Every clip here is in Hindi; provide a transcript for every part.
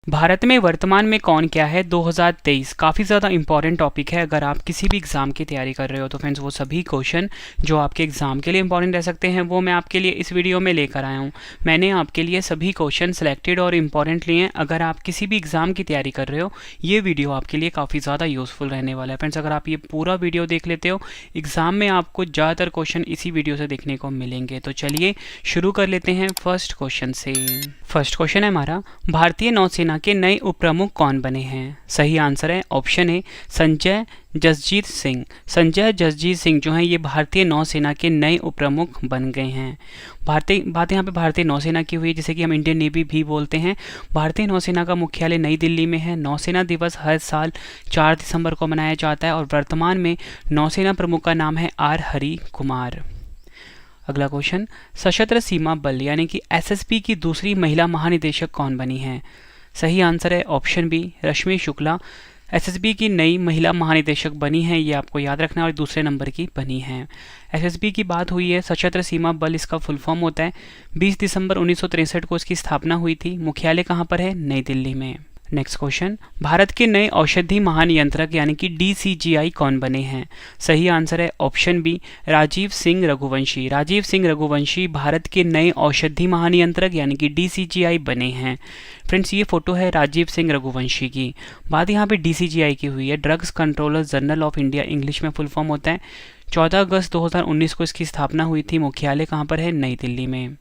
भारत में वर्तमान में कौन क्या है 2023 काफ़ी ज़्यादा इंपॉर्टेंट टॉपिक है। अगर आप किसी भी एग्ज़ाम की तैयारी कर रहे हो तो फ्रेंड्स वो सभी क्वेश्चन जो आपके एग्ज़ाम के लिए इंपॉर्टेंट रह सकते हैं वो मैं आपके लिए इस वीडियो में लेकर आया हूँ। मैंने आपके लिए सभी क्वेश्चन सेलेक्टेड और इम्पॉर्टेंट लिए हैं। अगर आप किसी भी एग्ज़ाम की तैयारी कर रहे हो ये वीडियो आपके लिए काफ़ी ज़्यादा यूज़फुल रहने वाला है। फ्रेंड्स अगर आप ये पूरा वीडियो देख लेते हो एग्ज़ाम में आपको ज़्यादातर क्वेश्चन इसी वीडियो से देखने को मिलेंगे। तो चलिए शुरू कर लेते हैं फर्स्ट क्वेश्चन से। फर्स्ट क्वेश्चन है हमारा, भारतीय नौसेना के नए उप प्रमुख कौन बने हैं? सही आंसर है ऑप्शन ए संजय जसजीत सिंह। संजय जसजीत सिंह जो हैं ये भारतीय नौसेना के नए उप प्रमुख बन गए हैं। बात यहाँ पे भारतीय नौसेना की हुई है, जिसे कि हम इंडियन नेवी भी बोलते हैं। भारतीय नौसेना का मुख्यालय नई दिल्ली में है। नौसेना दिवस हर साल 4 दिसंबर को मनाया जाता है और वर्तमान में नौसेना प्रमुख का नाम है आर हरि कुमार। अगला क्वेश्चन, सशस्त्र सीमा बल यानी कि एसएसबी की दूसरी महिला महानिदेशक कौन बनी है? सही आंसर है ऑप्शन बी रश्मि शुक्ला। एसएसबी की नई महिला महानिदेशक बनी है, ये आपको याद रखना है, और दूसरे नंबर की बनी है। एसएसबी की बात हुई है, सशस्त्र सीमा बल इसका फुल फॉर्म होता है। 20 दिसंबर 1963 को इसकी स्थापना हुई थी। मुख्यालय कहाँ पर है? नई दिल्ली में। नेक्स्ट क्वेश्चन, भारत के नए औषधि महानियंत्रक यानी कि डीसीजीआई कौन बने हैं? सही आंसर है ऑप्शन बी राजीव सिंह रघुवंशी। राजीव सिंह रघुवंशी भारत के नए औषधि महानियंत्रक यानी कि डीसीजीआई बने हैं। फ्रेंड्स ये फोटो है राजीव सिंह रघुवंशी की। बात यहाँ पे डीसीजीआई की हुई है, drugs controller general of India English में फुल फॉर्म होता है। 14 अगस्त 2019 को इसकी स्थापना हुई थी। मुख्यालय कहाँ पर है? नई दिल्ली में।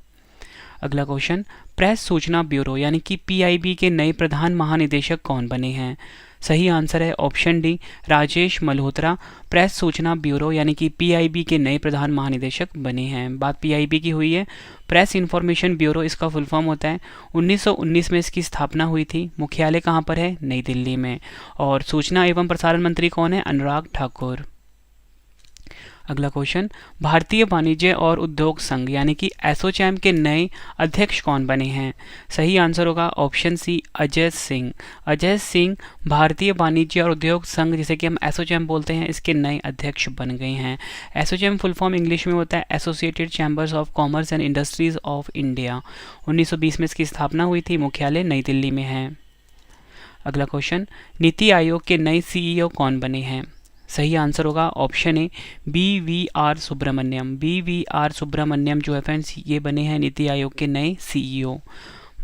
अगला क्वेश्चन, प्रेस सूचना ब्यूरो यानी कि पीआईबी के नए प्रधान महानिदेशक कौन बने हैं? सही आंसर है option D Rajesh Malhotra. Press सूचना ब्यूरो यानी कि पीआईबी के नए प्रधान महानिदेशक बने हैं। बात पीआईबी की हुई है, प्रेस इंफॉर्मेशन ब्यूरो इसका फुल फॉर्म होता है। 1919 में इसकी स्थापना हुई थी। मुख्यालय कहाँ पर है? नई दिल्ली में। और सूचना एवं प्रसारण मंत्री कौन है? अनुराग ठाकुर। अगला क्वेश्चन, भारतीय वाणिज्य और उद्योग संघ यानी कि एसोचैम के नए अध्यक्ष कौन बने हैं? सही आंसर होगा ऑप्शन सी अजय सिंह। अजय सिंह भारतीय वाणिज्य और उद्योग संघ जिसे कि हम एसोचैम बोलते हैं इसके नए अध्यक्ष बन गए हैं। एसोचैम फुल फॉर्म इंग्लिश में होता है associated chambers of commerce and industries of India. 1920 में इसकी स्थापना हुई थी। मुख्यालय नई दिल्ली में है। अगला क्वेश्चन, नीति आयोग के नए सीईओ कौन बने हैं? सही आंसर होगा option A BVR Subrahmanyam. BVR Subrahmanyam जो है फ्रेंड्स ये बने हैं नीति आयोग के नए सीईओ।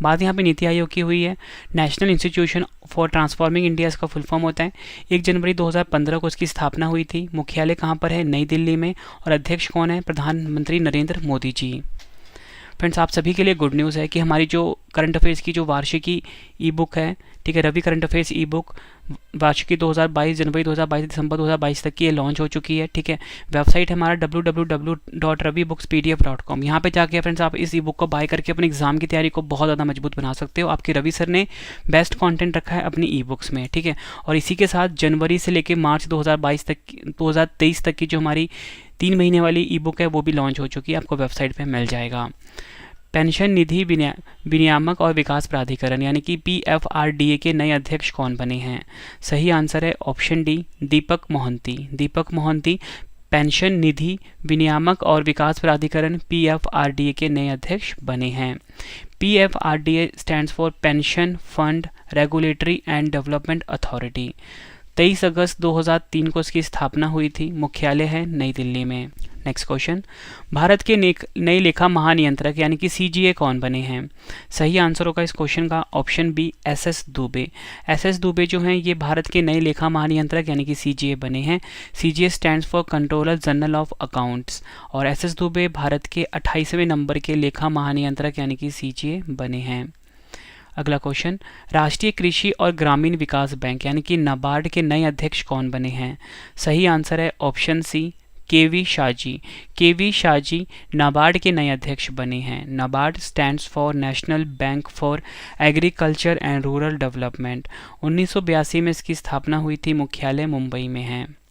बात यहाँ पे नीति आयोग की हुई है, national institution for transforming India इसका फुल फॉर्म होता है। 1 जनवरी 2015 को इसकी स्थापना हुई थी। मुख्यालय कहाँ पर है? नई दिल्ली में। और अध्यक्ष कौन है? प्रधानमंत्री नरेंद्र मोदी जी। फ्रेंड्स आप सभी के लिए गुड न्यूज़ है कि हमारी जो करंट अफेयर्स की जो वार्षिकी ई बुक है, ठीक है, Ravi current affairs e book वार्षिकी 2022 जनवरी 2022 दिसंबर 2022 तक की ये लॉन्च हो चुकी है। ठीक है, वेबसाइट हमारा www.ravibooksPDF.com। यहाँ पे जाके फ्रेंड्स आप इस ई बुक को बाय करके अपने एग्जाम की तैयारी को बहुत ज़्यादा मजबूत बना सकते हो। आपके रवि सर ने बेस्ट कंटेंट रखा है अपनी ई बुक्स में। ठीक है, और इसी के साथ जनवरी से लेकर मार्च 2023 तक की जो हमारी 3 महीने वाली ई बुक है वो भी लॉन्च हो चुकी है, आपको वेबसाइट पे मिल जाएगा। पेंशन निधि विनियामक और विकास प्राधिकरण यानी कि PFRDA के नए अध्यक्ष कौन बने हैं? सही आंसर है ऑप्शन डी दीपक मोहंती। दीपक मोहंती पेंशन निधि विनियामक और विकास प्राधिकरण PFRDA के नए अध्यक्ष बने हैं। PFRDA stands for pension fund regulatory and development authority. 23 अगस्त 2003 को इसकी स्थापना हुई थी। मुख्यालय है नई दिल्ली में। नेक्स्ट क्वेश्चन, भारत के नए लेखा महानियंत्रक यानी कि CGA कौन बने हैं? सही आंसर होगा इस क्वेश्चन का option B SS Dubey. SS Dubey जो हैं ये भारत के नए लेखा महानियंत्रक यानी कि CGA बने हैं। CGA stands for controller general of accounts. और SS दुबे भारत के 28वें नंबर के लेखा महानियंत्रक यानी कि CGA बने हैं। अगला क्वेश्चन, राष्ट्रीय कृषि और ग्रामीण विकास बैंक यानी कि नाबार्ड के नए अध्यक्ष कौन बने हैं? सही आंसर है option C KV Shaji. KV Shaji NABARD के नए अध्यक्ष बने हैं। NABARD stands for National Bank for Agriculture and Rural Development. 1982 में इसकी स्थापना हुई थी। मुख्यालय मुंबई में है।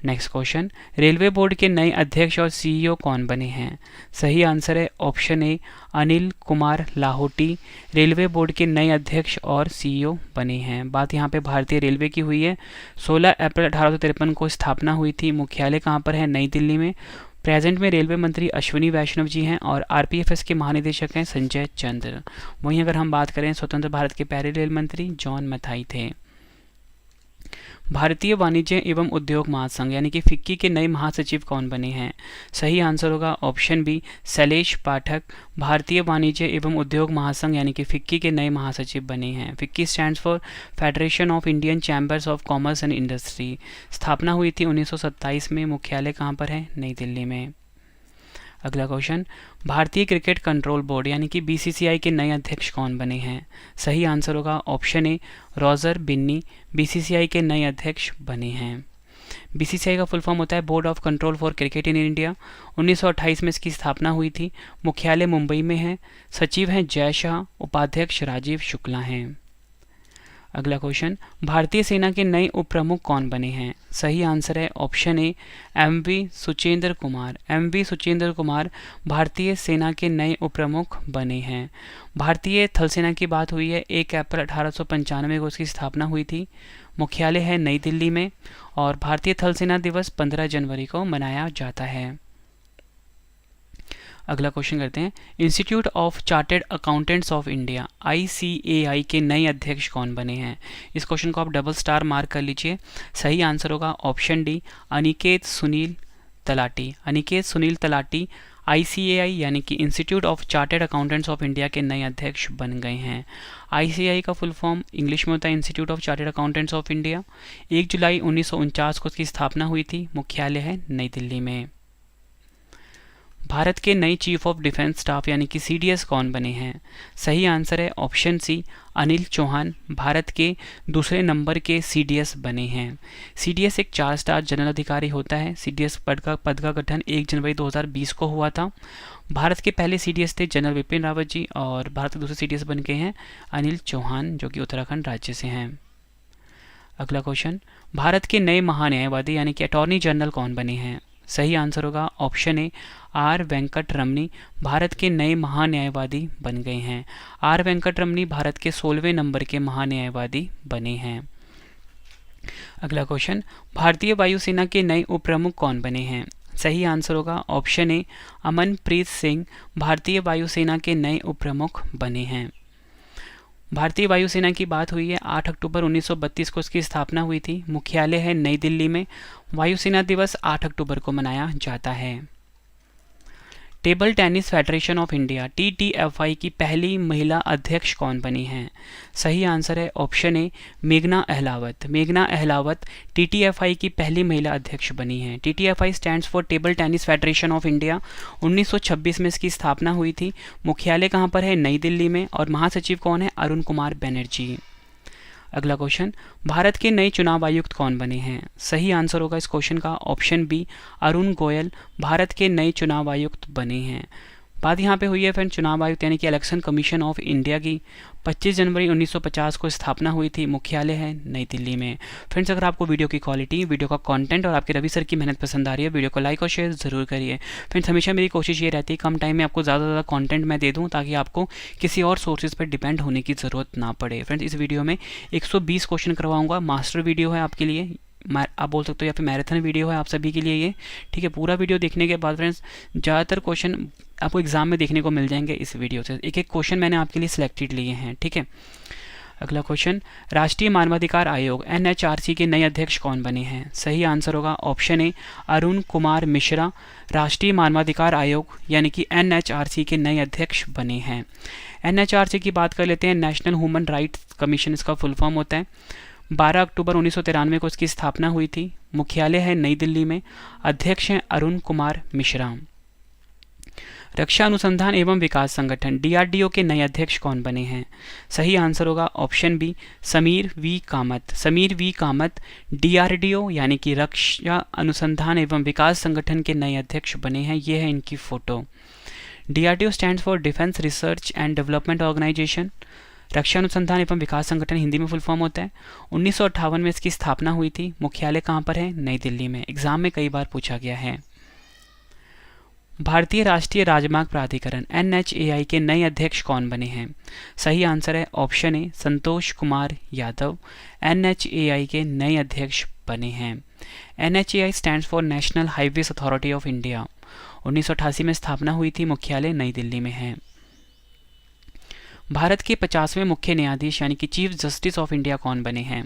नेक्स्ट क्वेश्चन, रेलवे बोर्ड के नए अध्यक्ष और CEO कौन बने हैं? सही आंसर है ऑप्शन ए अनिल कुमार लाहोटी। रेलवे बोर्ड के नए अध्यक्ष और CEO बने हैं। बात यहाँ पे भारतीय रेलवे की हुई है। 16 अप्रैल 1853 को स्थापना हुई थी। मुख्यालय कहाँ पर है? नई दिल्ली में। प्रेजेंट में रेलवे मंत्री अश्विनी वैष्णव जी हैं और आरपीएफएस के महानिदेशक हैं संजय चंद्र। वहीं अगर हम बात करें स्वतंत्र भारत के पहले रेल मंत्री जॉन मथाई थे। भारतीय वाणिज्य एवं उद्योग महासंघ यानी कि फिक्की के नए महासचिव कौन बने हैं? सही आंसर होगा ऑप्शन बी शैलेश पाठक। भारतीय वाणिज्य एवं उद्योग महासंघ यानी कि फिक्की के नए महासचिव बने हैं। FICCI stands for federation of Indian chambers of commerce and industry. स्थापना हुई थी 1927 में। मुख्यालय कहाँ पर है? नई दिल्ली में। अगला क्वेश्चन, भारतीय क्रिकेट कंट्रोल बोर्ड यानी कि बीसीसीआई के नए अध्यक्ष कौन बने हैं? सही आंसर होगा option A Roger Binny. BCCI के नए अध्यक्ष बने हैं। बीसीसीआई का फुल फॉर्म होता है board of control for cricket in India. 1928 में इसकी स्थापना हुई थी। मुख्यालय मुंबई में है। सचिव हैं जय शाह। उपाध्यक्ष राजीव शुक्ला हैं। अगला क्वेश्चन, भारतीय सेना के नए उप प्रमुख कौन बने हैं? सही आंसर है option A MV Suchindra Kumar. MV Suchindra Kumar भारतीय सेना के नए उप प्रमुख बने हैं। भारतीय थल सेना की बात हुई है। 1 अप्रैल 1895 को उसकी स्थापना हुई थी। मुख्यालय है नई दिल्ली में और भारतीय थल सेना दिवस 15 जनवरी को मनाया जाता है। अगला क्वेश्चन करते हैं, institute of chartered accountants of India ICAI के नए अध्यक्ष कौन बने हैं? इस क्वेश्चन को आप डबल स्टार मार्क कर लीजिए। सही आंसर होगा option D Aniket Sunil talati. Aniket Sunil talati ICAI यानी कि institute of chartered accountants of India के नए अध्यक्ष बन गए हैं। ICAI का फुल फॉर्म इंग्लिश में होता है institute of chartered accountants of India. 1 जुलाई 1949 को उसकी स्थापना हुई थी। मुख्यालय है नई दिल्ली में। भारत के नए चीफ ऑफ डिफेंस स्टाफ यानी कि CDS कौन बने हैं? सही आंसर है ऑप्शन सी अनिल चौहान। भारत के दूसरे नंबर के CDS बने हैं। CDS एक 4 स्टार जनरल अधिकारी होता है। CDS पद का गठन 1 जनवरी 2020 को हुआ था। भारत के पहले CDS थे जनरल विपिन रावत जी और भारत के दूसरे CDS बन गए हैं अनिल चौहान जो कि उत्तराखंड राज्य से हैं। अगला क्वेश्चन, भारत के नए महान्यायवादी यानी कि अटॉर्नी जनरल कौन बने हैं? सही आंसर होगा ऑप्शन ए आर वेंकट रमनी। भारत के नए महान्यायवादी बन गए हैं। आर वेंकट रमनी भारत के 16वें नंबर के महान्यायवादी बने हैं। अगला क्वेश्चन, भारतीय वायुसेना के नए उप प्रमुख कौन बने हैं? सही आंसर होगा ऑप्शन ए अमनप्रीत सिंह। भारतीय वायुसेना के नए उप प्रमुख बने हैं। भारतीय वायुसेना की बात हुई है। 8 अक्टूबर 1932 को इसकी स्थापना हुई थी। मुख्यालय है नई दिल्ली में। वायुसेना दिवस 8 अक्टूबर को मनाया जाता है। Table tennis federation of India TTFI की पहली महिला अध्यक्ष कौन बनी हैं? सही आंसर है ऑप्शन ए मेघना अहलावत। मेघना अहलावत TTFI की पहली महिला अध्यक्ष बनी हैं। TTFI stands for table tennis federation of India. 1926 में इसकी स्थापना हुई थी। मुख्यालय कहाँ पर है? नई दिल्ली में और महासचिव कौन है? अरुण कुमार बनर्जी। अगला क्वेश्चन, भारत के नए चुनाव आयुक्त कौन बने हैं? सही आंसर होगा इस क्वेश्चन का ऑप्शन बी अरुण गोयल। भारत के नए चुनाव आयुक्त बने हैं। बात यहाँ पे हुई है फ्रेंड चुनाव आयुक्त यानी कि इलेक्शन कमीशन ऑफ इंडिया की। 25 जनवरी 1950 को स्थापना हुई थी। मुख्यालय है नई दिल्ली में। फ्रेंड्स अगर आपको वीडियो की क्वालिटी, वीडियो का कंटेंट और आपके रवि सर की मेहनत पसंद आ रही है, वीडियो को लाइक और शेयर जरूर करिए। फ्रेंड्स हमेशा मेरी कोशिश ये रहती है कम टाइम में आपको ज़्यादा से ज़्यादा कंटेंट मैं दे दूँ ताकि आपको किसी और सोर्सेज पर डिपेंड होने की ज़रूरत ना पड़े। फ्रेंड्स इस वीडियो में 120 क्वेश्चन करवाऊँगा। मास्टर वीडियो है आपके लिए, आप बोल सकते हो, या फिर मैराथन वीडियो है आप सभी के लिए ये। ठीक है, पूरा वीडियो देखने के बाद फ्रेंड्स ज़्यादातर क्वेश्चन आपको एग्जाम में देखने को मिल जाएंगे इस वीडियो से। एक एक क्वेश्चन मैंने आपके लिए सिलेक्टेड लिए हैं। ठीक है, अगला क्वेश्चन, राष्ट्रीय मानवाधिकार आयोग NHRC के नए अध्यक्ष कौन बने हैं? सही आंसर होगा ऑप्शन ए अरुण कुमार मिश्रा। राष्ट्रीय मानवाधिकार आयोग यानी कि NHRC के नए अध्यक्ष बने हैं। NHRC की बात कर लेते हैं, नेशनल ह्यूमन राइट्स कमीशन इसका फुल फॉर्म होता है। 12 अक्टूबर 1993 को इसकी स्थापना हुई थी। मुख्यालय है नई दिल्ली में। अध्यक्ष हैं अरुण कुमार मिश्रा। रक्षा अनुसंधान एवं विकास संगठन DRDO के नए अध्यक्ष कौन बने हैं? सही आंसर होगा option B Sameer V Kamat. Sameer V Kamat DRDO यानी कि रक्षा अनुसंधान एवं विकास संगठन के नए अध्यक्ष बने हैं। ये है इनकी photo. DRDO stands for defence research and development organisation. रक्षा अनुसंधान एवं विकास संगठन हिंदी में फुल फॉर्म होता है। 1958 में इसकी स्थापना हुई थी। मुख्यालय कहाँ पर है? नई दिल्ली में। एग्जाम में कई बार पूछा गया है। भारतीय राष्ट्रीय राजमार्ग प्राधिकरण NHAI के नए अध्यक्ष कौन बने हैं? सही आंसर है ऑप्शन ए संतोष कुमार यादव। NHAI के नए अध्यक्ष बने हैं। NHAI stands for national highways authority of India. 1988 में स्थापना हुई थी, मुख्यालय नई दिल्ली में है। भारत के 50वें मुख्य न्यायाधीश यानी कि चीफ जस्टिस ऑफ इंडिया कौन बने हैं?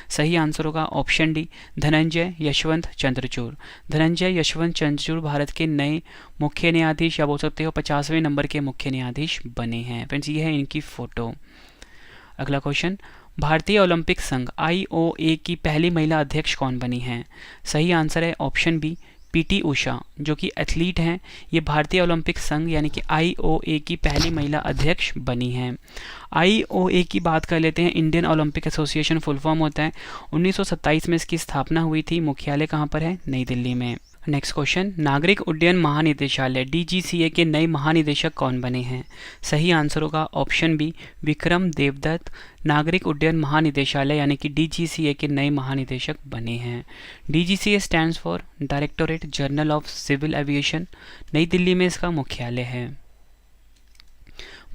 सही आंसर होगा ऑप्शन डी, धनंजय यशवंत चंद्रचूड़। धनंजय यशवंत चंद्रचूड़ भारत के नए मुख्य न्यायाधीश या बोल सकते हो 50वें नंबर के मुख्य न्यायाधीश बने हैं। फ्रेंड्स, ये है इनकी फोटो। अगला क्वेश्चन, भारतीय ओलंपिक संघ IOA की पहली महिला अध्यक्ष कौन बनी हैं? सही आंसर है ऑप्शन बी, PT उषा, जो कि एथलीट हैं। ये भारतीय ओलंपिक संघ यानी कि IOA की पहली महिला अध्यक्ष बनी हैं। IOA की बात कर लेते हैं, Indian Olympic association full form होता है। 1927 में इसकी स्थापना हुई थी, मुख्यालय कहाँ पर है? नई दिल्ली में। नेक्स्ट क्वेश्चन, नागरिक उड्डयन महानिदेशालय DGCA के नए महानिदेशक कौन बने हैं? सही आंसर होगा ऑप्शन बी, विक्रम देवदत्त नागरिक उड्डयन महानिदेशालय यानी कि DGCA के नए महानिदेशक बने हैं। DGCA stands for Directorate General of Civil Aviation. नई दिल्ली में इसका मुख्यालय है।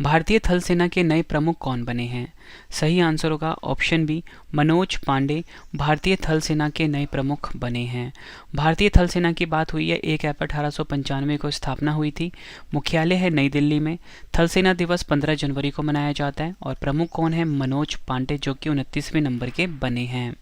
भारतीय थल सेना के नए प्रमुख कौन बने हैं? सही आंसर होगा ऑप्शन बी, मनोज पांडे भारतीय थल सेना के नए प्रमुख बने हैं। भारतीय थल सेना की बात हुई है, 1 अप्रैल 1895 को स्थापना हुई थी, मुख्यालय है नई दिल्ली में। थल सेना दिवस 15 जनवरी को मनाया जाता है और प्रमुख कौन है? मनोज पांडे, जो कि 29वें नंबर के बने हैं।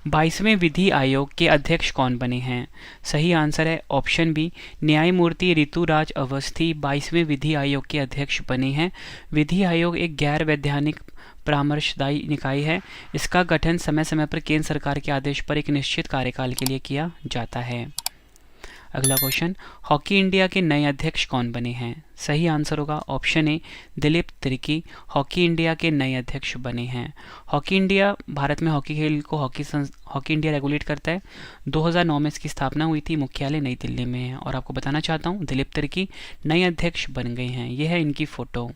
22वें विधि आयोग के अध्यक्ष कौन बने हैं? सही आंसर है ऑप्शन बी, न्यायमूर्ति ऋतुराज अवस्थी 22वें विधि आयोग के अध्यक्ष बने हैं। विधि आयोग एक गैर वैधानिक परामर्शदायी निकाय है। इसका गठन समय समय पर केंद्र सरकार के आदेश पर एक निश्चित कार्यकाल के लिए किया जाता है। अगला क्वेश्चन, हॉकी इंडिया के नए अध्यक्ष कौन बने हैं? सही आंसर होगा ऑप्शन ए, दिलीप तिर्की हॉकी इंडिया के नए अध्यक्ष बने हैं। हॉकी इंडिया भारत में हॉकी खेल को हॉकी इंडिया रेगुलेट करता है। 2009 में इसकी स्थापना हुई थी, मुख्यालय नई दिल्ली में है। और आपको बताना चाहता हूँ, दिलीप तिर्की नए अध्यक्ष बन गए हैं। यह है इनकी फोटो।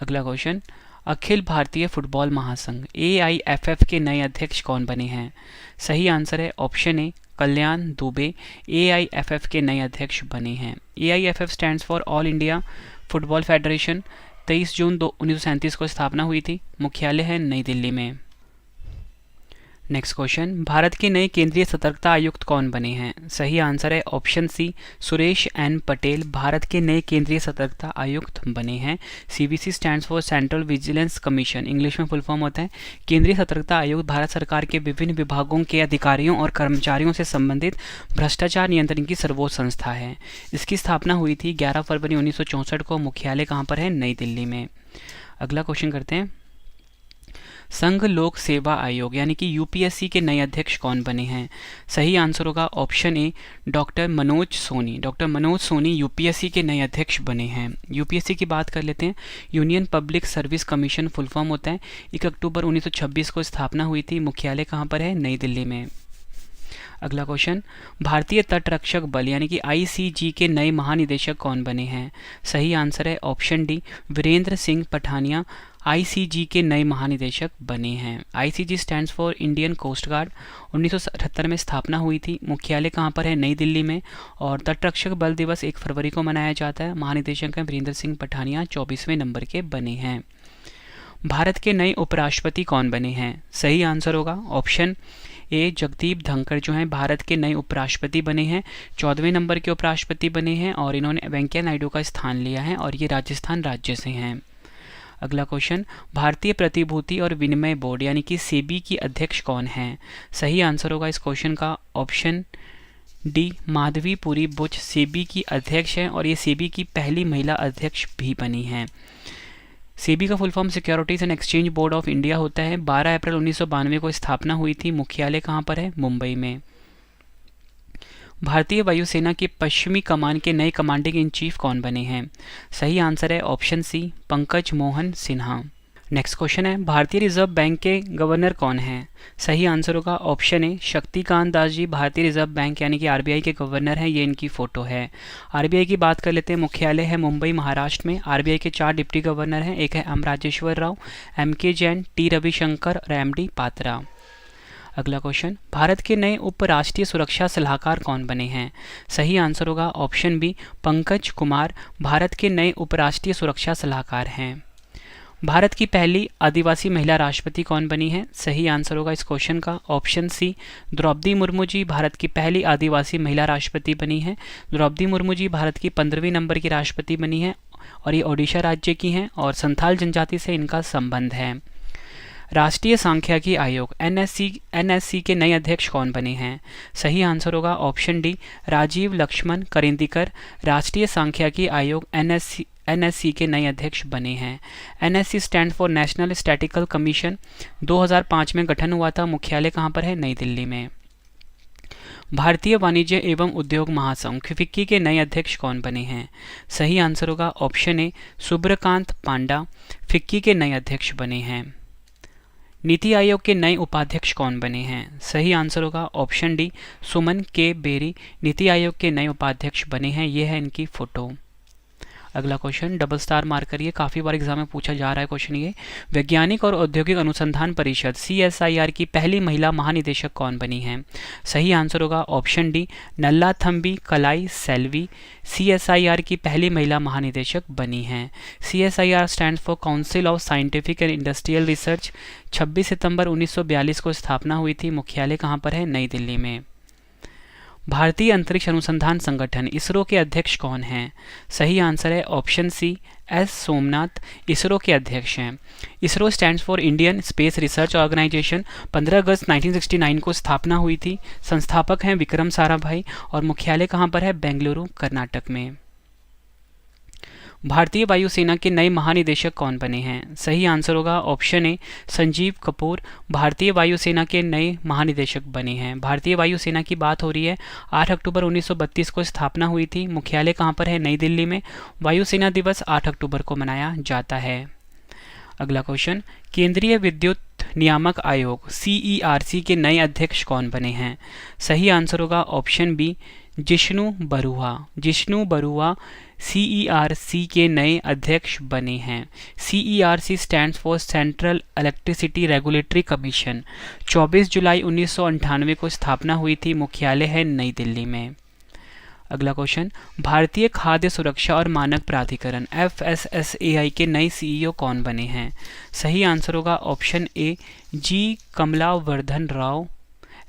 अगला क्वेश्चन, अखिल भारतीय फुटबॉल महासंघ AIFF के नए अध्यक्ष कौन बने हैं? सही आंसर है ऑप्शन ए, कल्याण दुबे AIFF के नए अध्यक्ष बने हैं। AIFF stands for all India football federation. 23 जून 1937 को स्थापना हुई थी, मुख्यालय है नई दिल्ली में। नेक्स्ट क्वेश्चन, भारत के नए केंद्रीय सतर्कता आयुक्त कौन बने हैं? सही आंसर है option C, Suresh N Patel Bharat के नए केंद्रीय सतर्कता आयुक्त बने हैं। CVC stands for Central Vigilance Commission, English में फुल फॉर्म होता है। केंद्रीय सतर्कता आयुक्त भारत सरकार के विभिन्न विभागों के अधिकारियों और कर्मचारियों से संबंधित भ्रष्टाचार नियंत्रण की सर्वोच्च संस्था है। इसकी स्थापना हुई थी 11 फरवरी 1964 को, मुख्यालय कहाँ पर है? नई दिल्ली में। अगला क्वेश्चन करते हैं, संघ लोक सेवा आयोग यानी कि UPSC के नए अध्यक्ष कौन बने हैं? सही आंसर होगा option A, doctor Manoj Soni. Doctor Manoj Soni UPSC के नए अध्यक्ष बने हैं। UPSC की बात कर लेते हैं, union public service commission full form होता है। 1 अक्टूबर 1926 को स्थापना हुई थी, मुख्यालय कहाँ पर है? नई दिल्ली में। अगला क्वेश्चन, भारतीय तटरक्षक बल यानी कि ICG के नए महानिदेशक कौन बने हैं? सही आंसर है option D, Virendra Singh Pathania ICG के नए महानिदेशक बने हैं। ICG stands for Indian Coast Guard. 1978 में स्थापना हुई थी, मुख्यालय कहाँ पर है? नई दिल्ली में। और तटरक्षक बल दिवस 1 फरवरी को मनाया जाता है। महानिदेशक हैं वीरेंद्र सिंह पठानिया, 24वें नंबर के बने हैं। भारत के नए उपराष्ट्रपति कौन बने हैं? सही आंसर होगा ऑप्शन ए, जगदीप धनखड़ जो हैं भारत के नए उपराष्ट्रपति बने हैं। 14वें नंबर के उपराष्ट्रपति बने हैं और इन्होंने वेंकैया नायडू का स्थान लिया है और ये राजस्थान राज्य से हैं। अगला क्वेश्चन, भारतीय प्रतिभूति और विनिमय बोर्ड यानी कि सेबी की अध्यक्ष कौन हैं? सही आंसर होगा इस क्वेश्चन का ऑप्शन डी, माधवी पुरी बुच सेबी की अध्यक्ष हैं और ये सेबी की पहली महिला अध्यक्ष भी बनी हैं। सेबी का full form securities and exchange board of India होता है। 12 अप्रैल 1992 को स्थापना हुई थी, मुख्यालय कहाँ पर है? मुंबई में। भारतीय वायुसेना की पश्चिमी कमान के नए कमांडिंग इन चीफ कौन बने हैं? सही आंसर है option C, Pankaj Mohan Sinha. Next question है, भारतीय रिजर्व बैंक के गवर्नर कौन हैं? सही आंसर होगा ऑप्शन ए, शक्तिकांत दास जी भारतीय रिजर्व बैंक यानी कि RBI के गवर्नर हैं। ये इनकी फोटो है। RBI की बात कर लेते हैं, मुख्यालय है मुंबई महाराष्ट्र में। RBI के 4 डिप्टी गवर्नर हैं, एक है M Rajeshwar Rao, MK Jain, T Ravishankar और MD पात्रा। अगला क्वेश्चन, भारत के नए उपराष्ट्रीय सुरक्षा सलाहकार कौन बने हैं? सही आंसर होगा ऑप्शन बी, पंकज कुमार भारत के नए उपराष्ट्रीय सुरक्षा सलाहकार हैं। भारत की पहली आदिवासी महिला राष्ट्रपति कौन बनी है? सही आंसर होगा इस क्वेश्चन का ऑप्शन सी, द्रौपदी मुर्मू जी भारत की पहली आदिवासी महिला राष्ट्रपति बनी है। द्रौपदी मुर्मू जी भारत की 15वीं नंबर की राष्ट्रपति बनी है और ये ओडिशा राज्य की हैं और संथाल जनजाति से इनका संबंध है। राष्ट्रीय सांख्यिकी आयोग एनएससी के नए अध्यक्ष कौन बने हैं? सही आंसर होगा ऑप्शन डी, राजीव लक्ष्मण करेंदीकर राष्ट्रीय सांख्यिकी आयोग एनएससी के नए अध्यक्ष बने हैं। NSC stand for national statistical commission 2005 में गठन हुआ था। मुख्यालय कहाँ पर है? नई दिल्ली में। भारतीय वाणिज्य एवं उद्योग महासंघ फिक्की के नए अध्यक्ष कौन बने हैं? सही आंसर होगा ऑप्शन ए, सुब्रकांत पांडा फिक्की के नए अध्यक्ष बने हैं। नीति आयोग के नए उपाध्यक्ष कौन बने हैं? सही आंसर होगा ऑप्शन डी, सुमन के बेरी नीति आयोग के नए उपाध्यक्ष बने हैं। ये है इनकी फोटो। अगला क्वेश्चन डबल स्टार मार्क करिए, काफ़ी बार एग्जाम में पूछा जा रहा है क्वेश्चन ये। वैज्ञानिक और औद्योगिक अनुसंधान परिषद CSIR की पहली महिला महानिदेशक कौन बनी है? सही आंसर होगा ऑप्शन डी, नल्लाथम्बी कलाई सेल्वी CSIR की पहली महिला महानिदेशक बनी हैं। CSIR stand for council of scientific and industrial research. 26 सितंबर 1942 को स्थापना हुई थी। मुख्यालय कहाँ पर है? नई दिल्ली में। भारतीय अंतरिक्ष अनुसंधान संगठन इसरो के अध्यक्ष कौन हैं? सही आंसर है option C, S Somnath ISRO के अध्यक्ष हैं। ISRO stands for Indian Space Research Organisation. 15 अगस्त 1969 को स्थापना हुई थी। संस्थापक हैं विक्रम साराभाई और मुख्यालय कहाँ पर है? बेंगलुरु कर्नाटक में। भारतीय वायुसेना के नए महानिदेशक कौन बने हैं? सही आंसर होगा ऑप्शन ए, संजीव कपूर भारतीय वायुसेना के नए महानिदेशक बने हैं। भारतीय वायुसेना की बात हो रही है। 8 अक्टूबर 1932 को स्थापना हुई थी। मुख्यालय कहाँ पर है? नई दिल्ली में। वायुसेना दिवस 8 अक्टूबर को मनाया जाता है। अगला क्वेश्चन, केंद्रीय विद्युत नियामक आयोग CERC के नए अध्यक्ष कौन बने हैं? सही आंसर होगा option B, Jishnu Barua. Jishnu Barua CERC के नए अध्यक्ष बने हैं। CERC stands for Central Electricity Regulatory Commission. 24 जुलाई 1998 को स्थापना हुई थी। मुख्यालय है नई दिल्ली में। अगला क्वेश्चन, भारतीय खाद्य सुरक्षा और मानक प्राधिकरण FSSAI के नए CEO कौन बने हैं? सही आंसर होगा option A, G Kamalavardhan Rao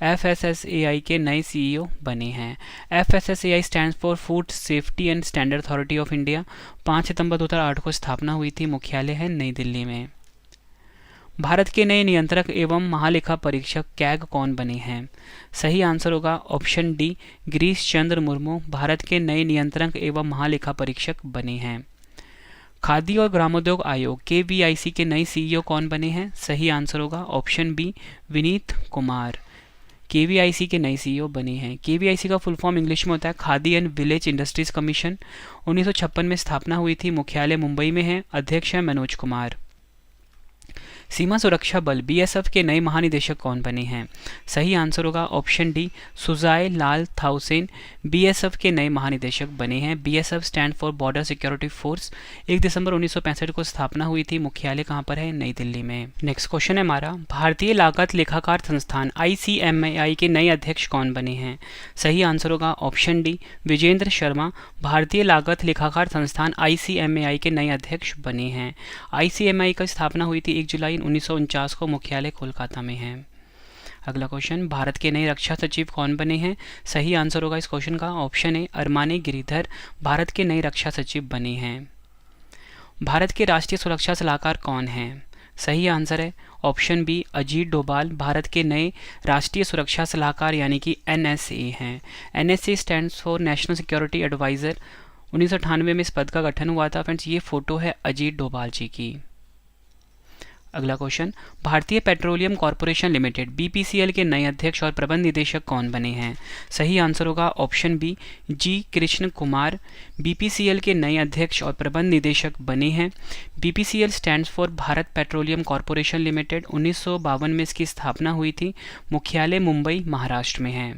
FSSAI के नए CEO बने हैं। FSSAI stands for food safety and standard authority of India. 5 सितंबर 2008 को स्थापना हुई थी। मुख्यालय है नई दिल्ली में। भारत के नए नियंत्रक एवं महालेखा परीक्षक कैग कौन बने हैं? सही आंसर होगा ऑप्शन डी, गिरीश चंद्र मुर्मू भारत के नए नियंत्रक एवं महालेखा परीक्षक बने हैं। खादी और ग्रामोद्योग आयोग KVIC के नए CEO कौन बने हैं? सही आंसर होगा option B, Vineet Kumar KVIC के नए CEO बने हैं। KVIC का फुल फॉर्म इंग्लिश में होता है khadi and village industries commission. 1956 में स्थापना हुई थी। मुख्यालय मुंबई में है। अध्यक्ष है मनोज कुमार। सीमा सुरक्षा बल BSF के नए महानिदेशक कौन बने हैं? सही आंसर होगा ऑप्शन डी, सुजाय लाल थाउसेन BSF के नए महानिदेशक बने हैं। BSF stand for border security force. 1 दिसंबर 1965 को स्थापना हुई थी। मुख्यालय कहाँ पर है? नई दिल्ली में। नेक्स्ट क्वेश्चन है हमारा, भारतीय लागत लेखाकार संस्थान ICMAI के नए अध्यक्ष कौन बने हैं? सही आंसर होगा ऑप्शन डी, विजेंद्र शर्मा भारतीय लागत लेखाकार संस्थान ICMAI के नए अध्यक्ष बने हैं। ICMAI की स्थापना हुई थी 1 जुलाई 1949 को। मुख्यालय कोलकाता में है। अगला क्वेश्चन, भारत के नए रक्षा सचिव कौन बने हैं? सही आंसर होगा इस क्वेश्चन का ऑप्शन ए, अरमाने गिरिधर भारत के नए रक्षा सचिव बने हैं। भारत के राष्ट्रीय सुरक्षा सलाहकार कौन हैं? सही आंसर है ऑप्शन बी, अजीत डोभाल भारत के नए राष्ट्रीय सुरक्षा सलाहकार यानी कि NSA हैं। NSA stands for national Security Adviser. 1998 में इस पद का गठन हुआ था। फ्रेंड्स ये फोटो है अजीत डोभाल जी की। अगला क्वेश्चन, भारतीय पेट्रोलियम कॉर्पोरेशन लिमिटेड BPCL के नए अध्यक्ष और प्रबंध निदेशक कौन बने हैं? सही आंसर होगा ऑप्शन बी, जी कृष्ण कुमार BPCL के नए अध्यक्ष और प्रबंध निदेशक बने हैं। BPCL stands for Bharat petroleum corporation limited. 1952 में इसकी स्थापना हुई थी। मुख्यालय मुंबई महाराष्ट्र में है।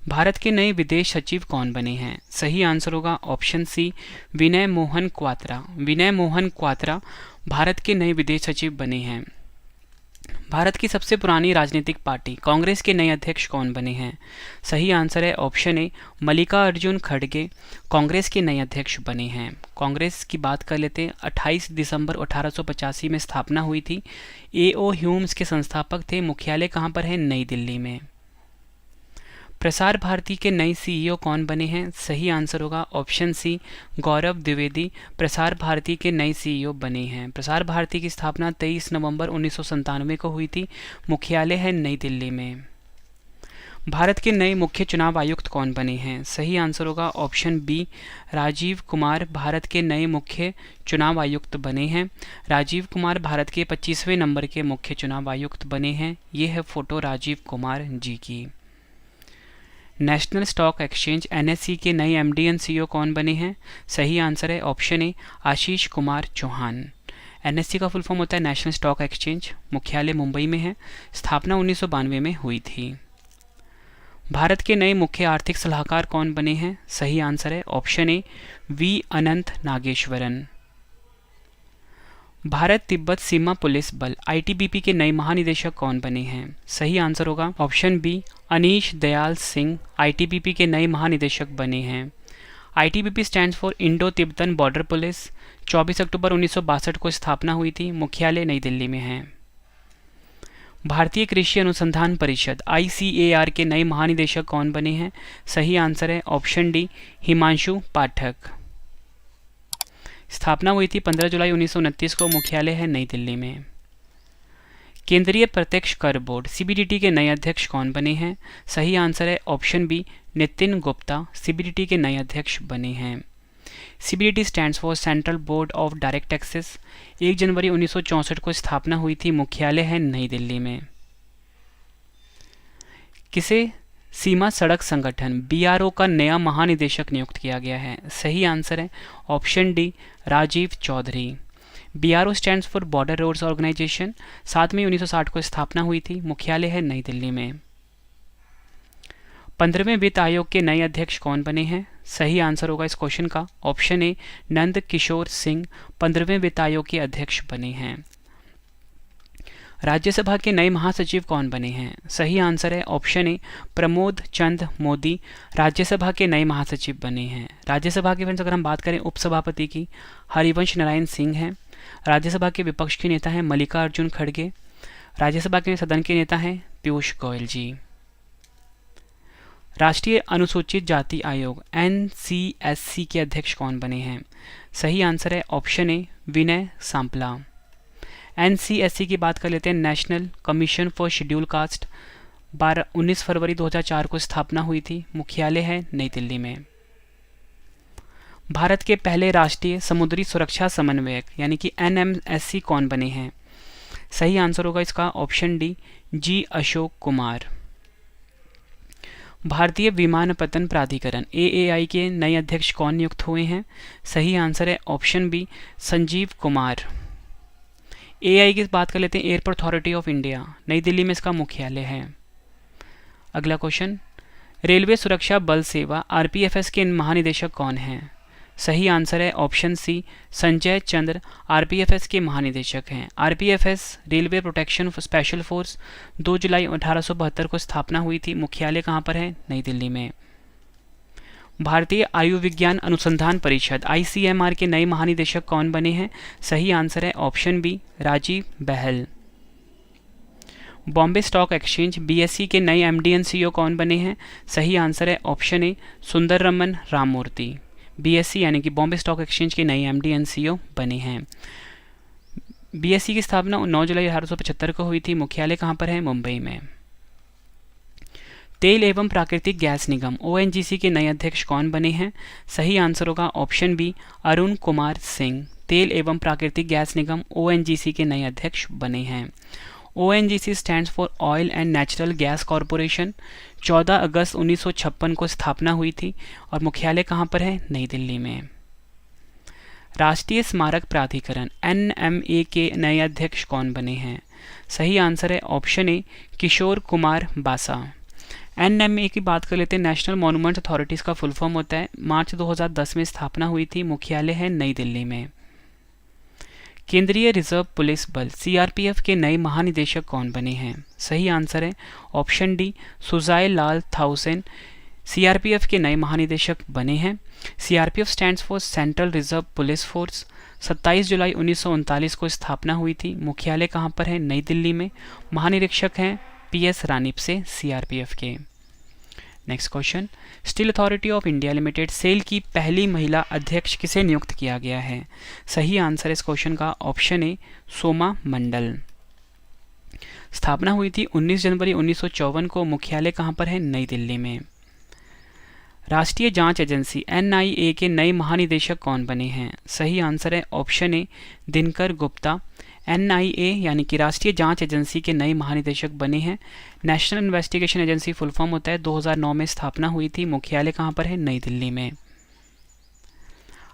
भारत के नए विदेश सचिव कौन बने हैं? सही आंसर होगा ऑप्शन सी, विनय मोहन क्वात्रा। विनय मोहन क्वात्रा भारत के नए विदेश सचिव बने हैं। भारत की सबसे पुरानी राजनीतिक पार्टी कांग्रेस के नए अध्यक्ष कौन बने हैं? सही आंसर है ऑप्शन ए मल्लिकार्जुन खड़गे कांग्रेस के नए अध्यक्ष बने हैं। कांग्रेस की बात कर लेते हैं। 28 दिसंबर 1885 में स्थापना हुई थी। ए.ओ. ह्यूम इसके संस्थापक थे। मुख्यालय कहाँ पर है? नई दिल्ली में। प्रसार भारती के नए सीईओ कौन बने हैं? सही आंसर होगा ऑप्शन सी गौरव द्विवेदी प्रसार भारती के नए सीईओ बने हैं। प्रसार भारती की स्थापना 23 नवंबर 1997 को हुई थी। मुख्यालय है नई दिल्ली में। भारत के नए मुख्य चुनाव आयुक्त कौन बने हैं? सही आंसर होगा ऑप्शन बी राजीव कुमार भारत के नए मुख्य चुनाव आयुक्त बने हैं। राजीव कुमार भारत के 25वें नंबर के मुख्य चुनाव आयुक्त बने हैं। ये है फोटो राजीव कुमार जी की। नेशनल स्टॉक एक्सचेंज एनएसई के नए एमडी एंड सीईओ कौन बने हैं? सही आंसर है option A Ashish Kumar Chauhan. NSE का फुल फॉर्म होता है नेशनल स्टॉक एक्सचेंज। मुख्यालय मुंबई में है। स्थापना 1992 में हुई थी। भारत के नए मुख्य आर्थिक सलाहकार कौन बने हैं? सही आंसर है option A V Anantha Nageswaran. Bharat Tibet सीमा पुलिस बल आईटीबीपी के नए महानिदेशक कौन बने हैं? सही आंसर होगा option B Anish Dayal Singh ITBP के नए महानिदेशक बने हैं। ITBP stands for Indo Tibetan Border Police. 24 अक्टूबर 1962 को स्थापना हुई थी। मुख्यालय नई दिल्ली में है। भारतीय कृषि अनुसंधान परिषद आईसीएआर के नए महानिदेशक कौन बने हैं? सही आंसर है ऑप्शन डी हिमांशु पाठक। स्थापना हुई थी 15 जुलाई 1929 को। मुख्यालय है नई दिल्ली में। केंद्रीय प्रत्यक्ष कर बोर्ड सीबीडीटी के नए अध्यक्ष कौन बने हैं? सही आंसर है option B Nitin Gupta CBDT के नए अध्यक्ष बने हैं। CBDT stands for Central Board of Direct Taxes. 1 जनवरी 1964 को स्थापना हुई थी। मुख्यालय है नई दिल्ली में। किसे सीमा सड़क संगठन बीआरओ का नया महानिदेशक नियुक्त किया गया है? सही आंसर है option D Rajeev Chaudhary. BRO stands for Border Roads Organisation. 7 मई 1960 को स्थापना हुई थी। मुख्यालय है नई दिल्ली में। 15वें वित्त आयोग के नए अध्यक्ष कौन बने हैं? सही आंसर होगा इस क्वेश्चन का ऑप्शन ए नंद किशोर सिंह 15वें वित्त आयोग के अध्यक्ष बने हैं। राज्यसभा के नए महासचिव कौन बने हैं? सही आंसर है ऑप्शन ए प्रमोद चंद मोदी राज्यसभा के नए महासचिव बने हैं। राज्यसभा के फ्रेंड्स अगर हम बात करें उपसभापति की हरिवंश नारायण सिंह हैं। राज्यसभा के विपक्ष के नेता हैं मल्लिकार्जुन खड़गे। राज्यसभा के सदन के नेता हैं पीयूष गोयल जी। राष्ट्रीय अनुसूचित जाति आयोग एनसीएससी के अध्यक्ष कौन बने हैं? सही आंसर है ऑप्शन ए विनय सांपला। एनसीएससी की बात कर लेते हैं national commission for schedule caste. 19 फरवरी 2004 को स्थापना हुई थी। मुख्यालय है नई दिल्ली में। भारत के पहले राष्ट्रीय समुद्री सुरक्षा समन्वयक यानी कि एनएमएससी कौन बने हैं? सही आंसर होगा इसका option D G Ashok Kumar. भारतीय विमानपत्तन प्राधिकरण एएआई के नए अध्यक्ष कौन नियुक्त हुए हैं? सही आंसर है option B Sanjeev Kumar. AI की बात कर लेते हैं एयरपोर्ट अथॉरिटी ऑफ इंडिया। नई दिल्ली में इसका मुख्यालय है। अगला क्वेश्चन रेलवे सुरक्षा बल सेवा आरपीएफएस के महानिदेशक कौन हैं? सही आंसर है ऑप्शन सी संजय चंद्र आरपीएफएस के महानिदेशक हैं। आरपीएफएस रेलवे प्रोटेक्शन स्पेशल फोर्स 2 जुलाई 1872 को स्थापना हुई थी। मुख्यालय कहाँ पर है? नई दिल्ली में। भारतीय आयुर्विज्ञान अनुसंधान परिषद आईसीएमआर के नए महानिदेशक कौन बने हैं? सही आंसर है ऑप्शन बी राजीव बहल। बॉम्बे स्टॉक एक्सचेंज बीएसई के नए एमडी एंड सीईओ कौन बने हैं? सही आंसर है option A Sundararaman Ramamurthy. BSE यानी कि बॉम्बे स्टॉक एक्सचेंज के नए एमडी एंड सीईओ बने हैं। बीएसई की स्थापना 9 जुलाई 1875 को हुई थी। मुख्यालय कहाँ पर है? मुंबई में। तेल एवं प्राकृतिक गैस निगम ओएनजीसी के नए अध्यक्ष कौन बने हैं? सही आंसर होगा ऑप्शन बी अरुण कुमार सिंह। तेल एवं प्राकृतिक गैस निगम ओएनजीसी के नए अध्यक्ष बने हैं। ONGC stands for oil and natural gas corporation. 14 अगस्त 1956 को स्थापना हुई थी और मुख्यालय कहाँ पर है? नई दिल्ली में। राष्ट्रीय स्मारक प्राधिकरण एनएमए के नए अध्यक्ष कौन बने हैं? सही आंसर है ऑप्शन ए किशोर कुमार बासा। एनएमए की बात कर लेते हैं नेशनल मॉन्यूमेंट्स अथॉरिटीज़ का फुल फॉर्म होता है। मार्च 2010 में स्थापना हुई थी। मुख्यालय है नई दिल्ली में। केंद्रीय रिजर्व पुलिस बल सीआरपीएफ के नए महानिदेशक कौन बने हैं? सही आंसर है ऑप्शन डी सुजाय लाल थाउसेन सीआरपीएफ के नए महानिदेशक बने हैं। CRPF stands for central reserve police force. 27 जुलाई 1939 को स्थापना हुई थी। मुख्यालय कहाँ पर है? नई दिल्ली में। महानिरीक्षक हैं पीएस रानीप से सीआरपीएफ के। Next question, steel authority of India limited SAIL की पहली महिला अध्यक्ष किसे नियुक्त किया गया है? सही आंसर इस क्वेश्चन का ऑप्शन ए सोमा मंडल। स्थापना हुई थी 19 जनवरी 1954 को। मुख्यालय कहाँ पर है? नई दिल्ली में। राष्ट्रीय जांच एजेंसी एनआईए के नए महानिदेशक कौन बने हैं? सही आंसर है ऑप्शन ए दिनकर गुप्ता। एनआईए यानी कि राष्ट्रीय जांच एजेंसी के नए महानिदेशक बने हैं। National investigation agency full form होता है। 2009 में स्थापना हुई थी। मुख्यालय कहाँ पर है? नई दिल्ली में।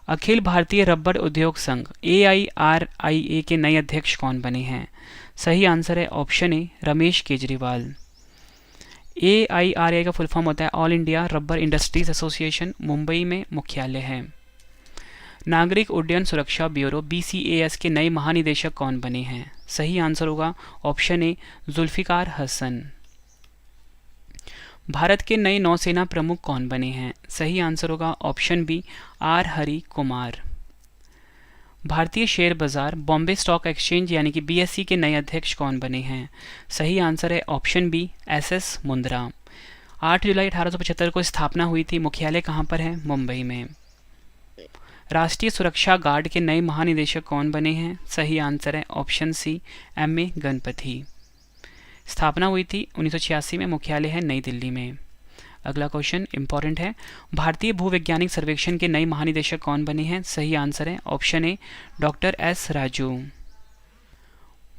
अखिल भारतीय रबर उद्योग संघ AIRIA के नए अध्यक्ष कौन बने हैं? सही आंसर है ऑप्शन ए रमेश केजरीवाल। AIRIA का फुल फॉर्म होता है all India rubber industries association. Mumbai में मुख्यालय है। नागरिक उड्डयन सुरक्षा ब्यूरो BCAS के नए महानिदेशक कौन बने हैं? सही आंसर होगा ऑप्शन ए जुल्फिकार हसन। भारत के नए नौसेना प्रमुख कौन बने हैं? सही आंसर होगा option B R Hari Kumar. भारतीय शेयर बाजार बॉम्बे स्टॉक एक्सचेंज यानी कि BSE के नए अध्यक्ष कौन बने हैं? सही आंसर है ऑप्शन बी SS मुंद्रा। 8 जुलाई 1875 को स्थापना हुई थी। मुख्यालय कहाँ पर है? मुंबई में। राष्ट्रीय सुरक्षा गार्ड के नए महानिदेशक कौन बने हैं? सही आंसर है ऑप्शन सी MA गणपति। स्थापना हुई थी 1986 में। मुख्यालय है नई दिल्ली में। अगला क्वेश्चन इंपॉर्टेंट है। भारतीय भूवैज्ञानिक सर्वेक्षण के नए महानिदेशक कौन बने हैं? सही आंसर है option A doctor S Raju.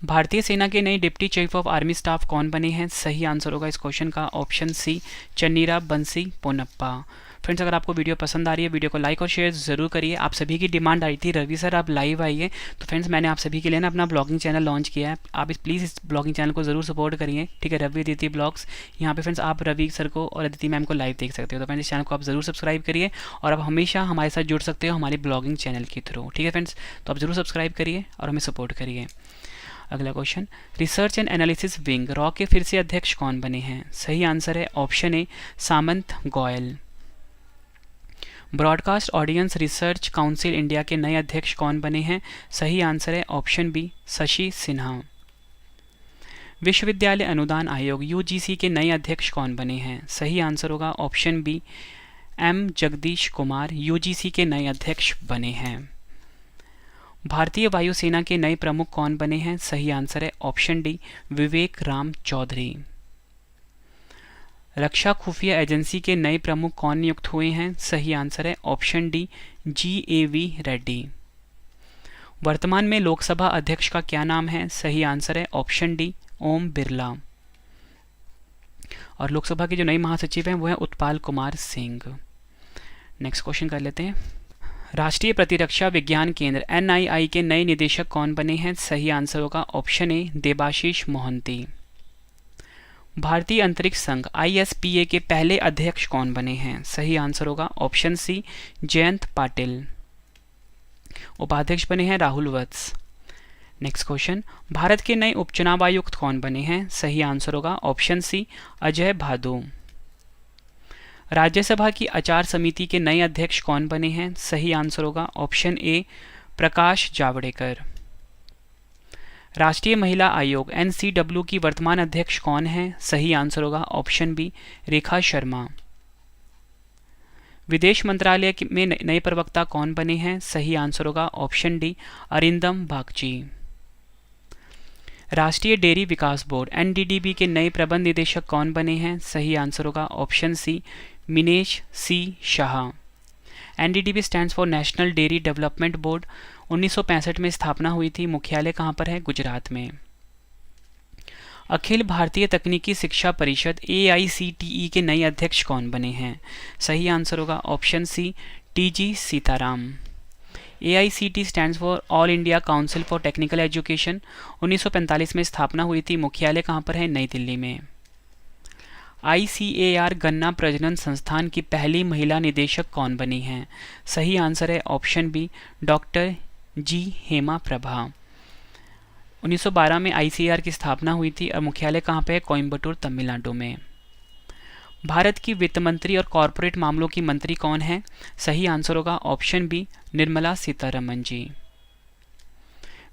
भारतीय सेना के नए deputy chief of army staff कौन बने हैं? सही आंसर होगा इस क्वेश्चन का ऑप्शन सी चन्नीरा बंसी पोनप्पा। फ्रेंड्स, अगर आपको वीडियो पसंद आ रही है, वीडियो को लाइक और शेयर जरूर करिए। आप सभी की डिमांड आई थी रवि सर आप लाइव आइए, तो फ्रेंड्स मैंने आप सभी के लिए ना अपना ब्लॉगिंग चैनल लॉन्च किया है। आप प्लीज़ इस ब्लॉगिंग चैनल को ज़रूर सपोर्ट करिए, ठीक है। रवि अदिति ब्लॉग्स, यहाँ पे फ्रेंड्स आप रवि सर को और अदिति मैम को लाइव देख सकते हो। तो फ्रेंड्स इस चैनल को आप ज़रूर सब्सक्राइब करिए और आप हमेशा हमारे साथ जुड़ सकते हो हमारे ब्लॉगिंग चैनल के थ्रू, ठीक है फ्रेंड्स। तो आप ज़रूर सब्सक्राइब करिए और हमें सपोर्ट करिए। अगला question, research and analysis wing raw के फिर से अध्यक्ष कौन बने हैं? सही आंसर है ऑप्शन ए सामंत Goyal. Broadcast audience research council India के नए अध्यक्ष कौन बने हैं? सही आंसर है ऑप्शन बी शशि सिन्हा। विश्वविद्यालय अनुदान आयोग UGC के नए अध्यक्ष कौन बने हैं? सही आंसर होगा option B M Jagdish Kumar UGC के नए अध्यक्ष बने हैं। भारतीय वायुसेना के नए प्रमुख कौन बने हैं? सही आंसर है ऑप्शन डी विवेक राम चौधरी। रक्षा खुफिया एजेंसी के नए प्रमुख कौन नियुक्त हुए हैं? सही आंसर है ऑप्शन डी GAV रेड्डी। वर्तमान में लोकसभा अध्यक्ष का क्या नाम है? सही आंसर है ऑप्शन डी ओम बिरला। और लोकसभा के जो नए महासचिव हैं वो हैं उत्पाल कुमार सिंह। नेक्स्ट क्वेश्चन कर लेते हैं। राष्ट्रीय प्रतिरक्षा विज्ञान केंद्र NII के नए निदेशक कौन बने हैं? सही आंसर होगा ऑप्शन ए देबाशीष मोहंती। भारतीय अंतरिक्ष संघ ISPA के पहले अध्यक्ष कौन बने हैं? सही आंसर होगा ऑप्शन सी जयंत पाटिल। उपाध्यक्ष बने हैं राहुल वत्स। नेक्स्ट क्वेश्चन, भारत के नए उपचुनाव आयुक्त कौन बने हैं? सही आंसर होगा ऑप्शन सी अजय भादु। राज्यसभा की आचार समिति के नए अध्यक्ष कौन बने हैं? सही आंसर होगा ऑप्शन ए प्रकाश जावड़ेकर। राष्ट्रीय महिला आयोग NCW की वर्तमान अध्यक्ष कौन है? सही आंसर होगा ऑप्शन बी रेखा शर्मा। विदेश मंत्रालय में नए प्रवक्ता कौन बने हैं? सही आंसर होगा ऑप्शन डी अरिंदम बागची। राष्ट्रीय डेयरी विकास बोर्ड NDDB के नए प्रबंध निदेशक कौन बने हैं? सही आंसर होगा option C Minesh C Shah. NDDB stands for national dairy development board. 1965 में स्थापना हुई थी। मुख्यालय कहाँ पर है? गुजरात में। अखिल भारतीय तकनीकी शिक्षा परिषद AICTE के नए अध्यक्ष कौन बने हैं? सही आंसर होगा option C TG Sitaram. AICTE stands for all India council for technical education. 1945 में स्थापना हुई थी। मुख्यालय कहाँ पर है? नई दिल्ली में। ICAR गन्ना प्रजनन संस्थान की पहली महिला निदेशक कौन बनी हैं? सही आंसर है option B doctor G Hema Prabha. 1912 में आईसीएआर की स्थापना हुई थी और मुख्यालय कहाँ पे है? कोयम्बटूर, तमिलनाडु में। भारत की वित्त मंत्री और कॉरपोरेट मामलों की मंत्री कौन है? सही आंसर होगा ऑप्शन बी, निर्मला सीतारमन जी।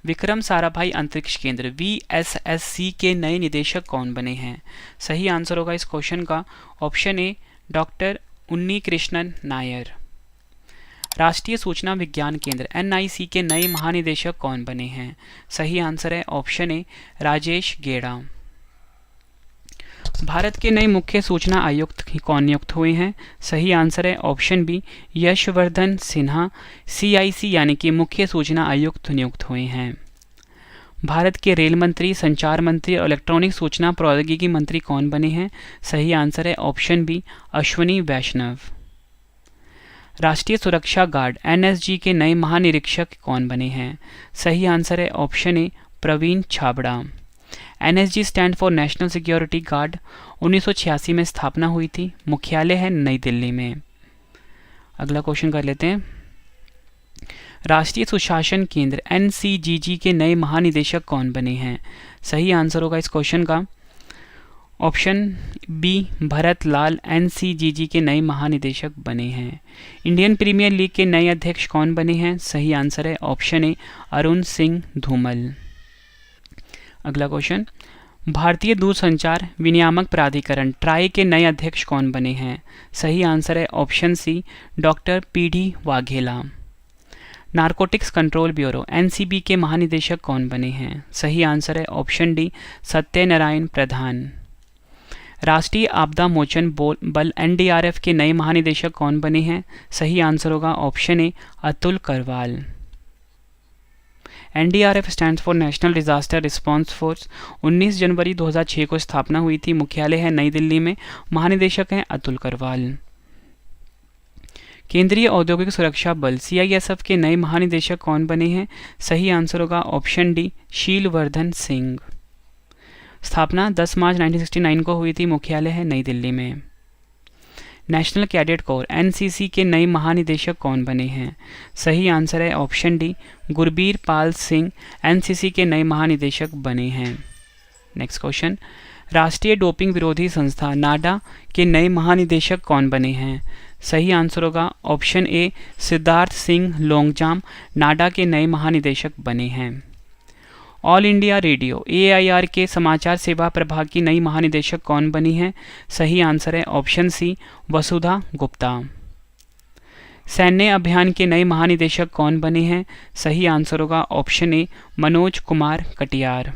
विक्रम साराभाई अंतरिक्ष केंद्र वीएसएससी के नए निदेशक कौन बने हैं? सही आंसर होगा इस क्वेश्चन का ऑप्शन ए, डॉक्टर उन्नी कृष्णन नायर। राष्ट्रीय सूचना विज्ञान केंद्र एनआईसी के नए महानिदेशक कौन बने हैं? सही आंसर है ऑप्शन ए, राजेश गेड़ा। भारत के नए मुख्य सूचना आयुक्त कौन नियुक्त हुए हैं? सही आंसर है option B, Yashvardhan Sinha CIC यानी कि मुख्य सूचना आयुक्त नियुक्त हुए हैं। भारत के रेल मंत्री, संचार मंत्री और इलेक्ट्रॉनिक सूचना प्रौद्योगिकी मंत्री कौन बने हैं? सही आंसर है ऑप्शन बी, अश्वनी वैष्णव। राष्ट्रीय सुरक्षा गार्ड एनएसजी के नए महानिरीक्षक कौन बने हैं? सही आंसर है option A, Praveen Chhabra. NSG stand for national security guard 1986 में स्थापना हुई थी, मुख्यालय है नई दिल्ली में। अगला क्वेश्चन कर लेते हैं। राष्ट्रीय सुशासन केंद्र एनसीजीजी के नए महानिदेशक कौन बने हैं? सही आंसर होगा इस क्वेश्चन का option B, Bharat Lal NCGG के नए महानिदेशक बने हैं। इंडियन प्रीमियर लीग के नए अध्यक्ष कौन बने हैं? सही आंसर है ऑप्शन ए, अरुण सिंह धूमल। अगला क्वेश्चन, भारतीय दूरसंचार विनियामक प्राधिकरण ट्राई के नए अध्यक्ष कौन बने हैं? सही आंसर है option C, doctor PD Vaghela. Narcotics control bureau NCB के महानिदेशक कौन बने हैं? सही आंसर है ऑप्शन डी, सत्यनारायण प्रधान। राष्ट्रीय आपदा मोचन बल एनडीआरएफ के नए महानिदेशक कौन बने हैं? सही आंसर होगा option A, Atul Karwal. NDRF stands for national disaster response force 19 जनवरी 2006 को स्थापना हुई थी, मुख्यालय है नई दिल्ली में, महानिदेशक हैं अतुल करवाल। केंद्रीय औद्योगिक सुरक्षा बल सीआईएसएफ के नए महानिदेशक कौन बने हैं? सही आंसर होगा ऑप्शन डी, शीलवर्धन सिंह। स्थापना 10 मार्च 1969 को हुई थी, मुख्यालय है नई दिल्ली में। नेशनल कैडेट कोर एनसीसी के नए महानिदेशक कौन बने हैं? सही आंसर है option D, Gurbir Pal Singh NCC के नए महानिदेशक बने हैं। नेक्स्ट क्वेश्चन, राष्ट्रीय डोपिंग विरोधी संस्था नाडा के नए महानिदेशक कौन बने हैं? सही आंसर होगा ऑप्शन ए, सिद्धार्थ सिंह लोंगजाम नाडा के नए महानिदेशक बने हैं। ऑल इंडिया रेडियो एआईआर के समाचार सेवा प्रभाग की नई महानिदेशक कौन बनी है? सही आंसर है ऑप्शन सी, वसुधा गुप्ता। सैन्य अभियान के नए महानिदेशक कौन बने हैं? सही आंसर होगा ऑप्शन ए, मनोज कुमार कटियार।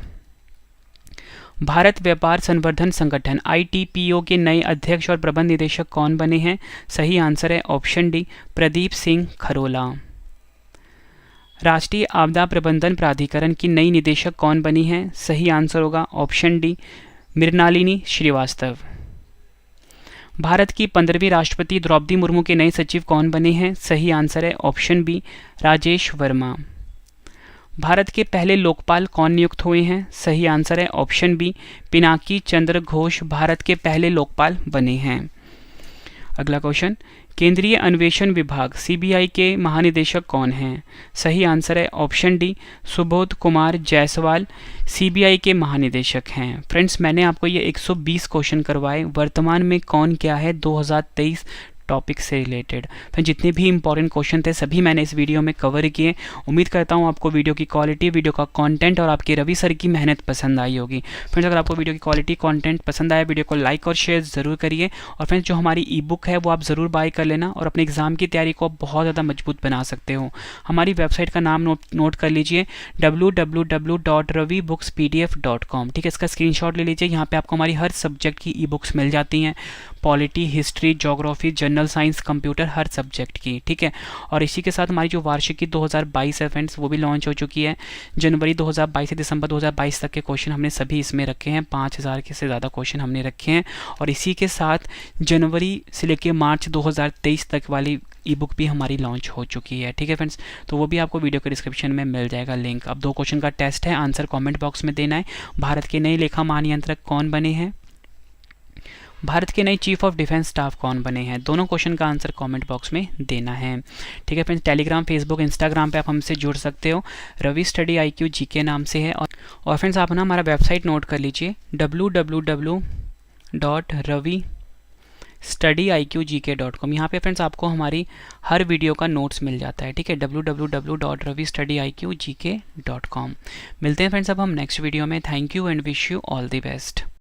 भारत व्यापार संवर्धन संगठन आईटीपीओ के नए अध्यक्ष और प्रबंध निदेशक कौन बने हैं? सही आंसर है ऑप्शन डी, प्रदीप सिंह खरोला। राष्ट्रीय आपदा प्रबंधन प्राधिकरण की नई निदेशक कौन बनी है? सही आंसर होगा ऑप्शन डी, मृणालिनी श्रीवास्तव। भारत की 15वीं राष्ट्रपति द्रौपदी मुर्मू के नए सचिव कौन बने हैं? सही आंसर है ऑप्शन बी, राजेश वर्मा। भारत के पहले लोकपाल कौन नियुक्त हुए हैं? सही आंसर है ऑप्शन बी, पिनाकी चंद्र घोष भारत के पहले लोकपाल बने हैं। अगला क्वेश्चन, केंद्रीय अन्वेषण विभाग सीबीआई के महानिदेशक कौन हैं? सही आंसर है option D, Subodh Kumar Jaiswal CBI के महानिदेशक हैं। फ्रेंड्स, मैंने आपको ये 120 क्वेश्चन करवाए वर्तमान में कौन क्या है 2023 टॉपिक से रिलेटेड। फिर जितने भी इंपॉर्टेंट क्वेश्चन थे सभी मैंने इस वीडियो में कवर किए। उम्मीद करता हूँ आपको वीडियो की क्वालिटी, वीडियो का कंटेंट और आपके रवि सर की मेहनत पसंद आई होगी। फ्रेंड्स, अगर आपको वीडियो की क्वालिटी कंटेंट पसंद आया, वीडियो को लाइक और शेयर ज़रूर करिए। और फ्रेंड्स, जो हमारी ई बुक है वो आप ज़रूर बाय कर लेना और अपने एग्जाम की तैयारी को आप बहुत ज़्यादा मजबूत बना सकते हो। हमारी वेबसाइट का नाम नोट कर लीजिए, www.ravibooks.pdf.com। ठीक है, इसका स्क्रीनशॉट ले लीजिए। यहाँ पे आपको हमारी हर सब्जेक्ट की ई बुक्स मिल जाती हैं, polity, history, geography, general science, computer, हर सब्जेक्ट की। ठीक है, और इसी के साथ हमारी जो वार्षिकी 2022 है फ्रेंड्स वो भी लॉन्च हो चुकी है। जनवरी 2022 से दिसंबर 2022 तक के क्वेश्चन हमने सभी इसमें रखे हैं, 5000 के से ज़्यादा क्वेश्चन हमने रखे हैं। और इसी के साथ जनवरी से लेकर मार्च 2023 तक वाली ई बुक भी हमारी लॉन्च हो चुकी है। ठीक है फ्रेंड्स, तो वो भी आपको वीडियो के डिस्क्रिप्शन में मिल जाएगा लिंक। अब 2 क्वेश्चन का टेस्ट है, आंसर कमेंट बॉक्स में देना है। भारत के नए लेखा महानियंत्रक कौन बने हैं? भारत के नए चीफ ऑफ डिफेंस स्टाफ कौन बने हैं? दोनों क्वेश्चन का आंसर कमेंट बॉक्स में देना है। ठीक है फ्रेंड्स, टेलीग्राम, फेसबुक, इंस्टाग्राम पे आप हमसे जुड़ सकते हो, रवि स्टडी IQ GK नाम से है। और फ्रेंड्स आप ना हमारा वेबसाइट नोट कर लीजिए, www.ravistudyIQgk.com। यहाँ पे फ्रेंड्स आपको हमारी हर वीडियो का नोट्स मिल जाता है। ठीक है, www.ravistudyIQgk.com। मिलते हैं फ्रेंड्स अब हम नेक्स्ट वीडियो में। Thank you and wish you all the best.